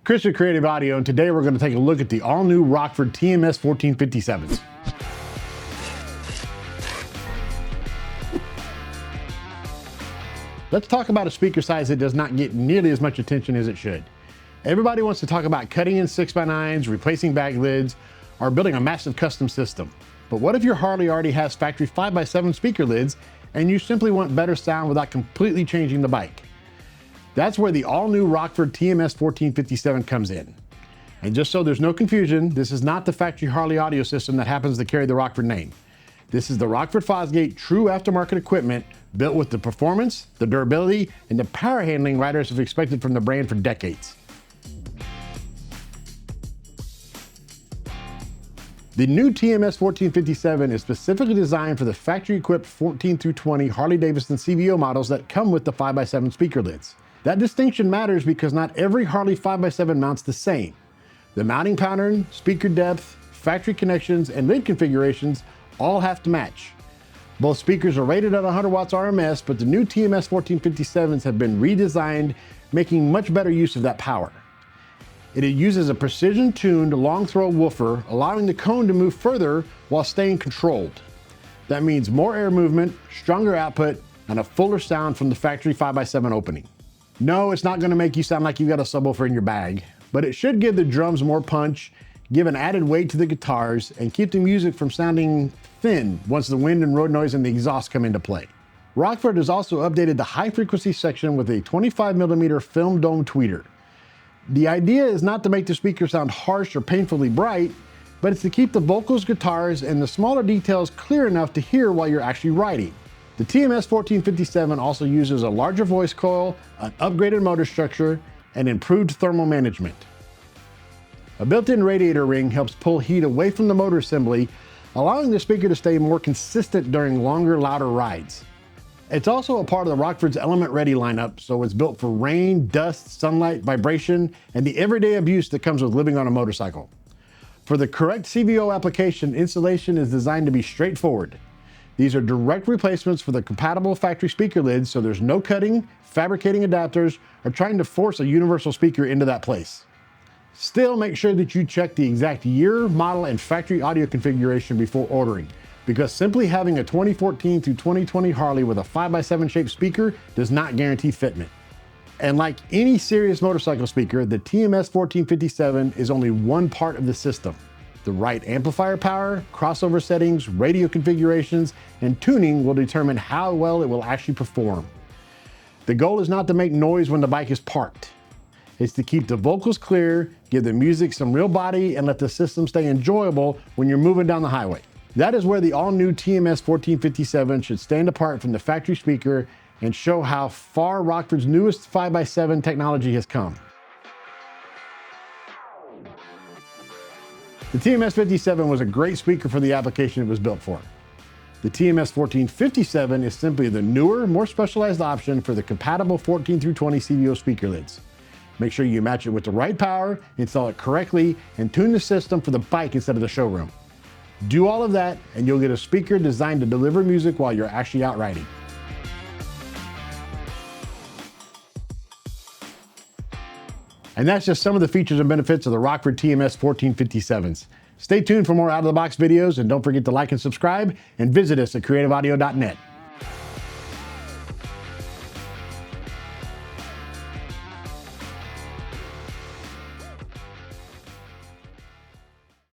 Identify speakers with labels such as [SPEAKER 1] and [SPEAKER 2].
[SPEAKER 1] Chris with Creative Audio, and today we're going to take a look at the all-new Rockford TMS14-57s. Let's talk about a speaker size that does not get nearly as much attention as it should. Everybody wants to talk about cutting in 6x9s, replacing back lids, or building a massive custom system. But what if your Harley already has factory 5x7 speaker lids and you simply want better sound without completely changing the bike? That's where the all-new Rockford TMS14-57 comes in. And just so there's no confusion, this is not the factory Harley audio system that happens to carry the Rockford name. This is the Rockford Fosgate true aftermarket equipment built with the performance, the durability, and the power handling riders have expected from the brand for decades. The new TMS14-57 is specifically designed for the factory-equipped 14 through 20 Harley-Davidson CVO models that come with the 5x7 speaker lids. That distinction matters because not every Harley 5x7 mounts the same. The mounting pattern, speaker depth, factory connections, and lid configurations all have to match. Both speakers are rated at 100 watts RMS, but the new TMS14-57s have been redesigned, making much better use of that power. It uses a precision-tuned long-throw woofer, allowing the cone to move further while staying controlled. That means more air movement, stronger output, and a fuller sound from the factory 5x7 opening. No, it's not going to make you sound like you got a subwoofer in your bag, but it should give the drums more punch, give an added weight to the guitars, and keep the music from sounding thin once the wind and road noise and the exhaust come into play. Rockford has also updated the high-frequency section with a 25mm film dome tweeter. The idea is not to make the speaker sound harsh or painfully bright, but it's to keep the vocals, guitars, and the smaller details clear enough to hear while you're actually riding. The TMS14-57 also uses a larger voice coil, an upgraded motor structure, and improved thermal management. A built-in radiator ring helps pull heat away from the motor assembly, allowing the speaker to stay more consistent during longer, louder rides. It's also a part of the Rockford's Element Ready lineup, so it's built for rain, dust, sunlight, vibration, and the everyday abuse that comes with living on a motorcycle. For the correct CVO application, installation is designed to be straightforward. These are direct replacements for the compatible factory speaker lids, so there's no cutting, fabricating adapters, or trying to force a universal speaker into that place. Still, make sure that you check the exact year, model, and factory audio configuration before ordering, because simply having a 2014 through 2020 Harley with a 5x7 shaped speaker does not guarantee fitment. And like any serious motorcycle speaker, the TMS14-57 is only one part of the system. The right amplifier power, crossover settings, radio configurations, and tuning will determine how well it will actually perform. The goal is not to make noise when the bike is parked. It's to keep the vocals clear, give the music some real body, and let the system stay enjoyable when you're moving down the highway. That is where the all-new TMS14-57 should stand apart from the factory speaker and show how far Rockford's newest 5x7 technology has come. The TMS57 was a great speaker for the application it was built for. The TMS14-57 is simply the newer, more specialized option for the compatible 14 through 20 CVO speaker lids. Make sure you match it with the right power, install it correctly, and tune the system for the bike instead of the showroom. Do all of that, and you'll get a speaker designed to deliver music while you're actually out riding. And that's just some of the features and benefits of the Rockford TMS14-57s. Stay tuned for more out-of-the-box videos, and don't forget to like and subscribe, and visit us at creativeaudio.net.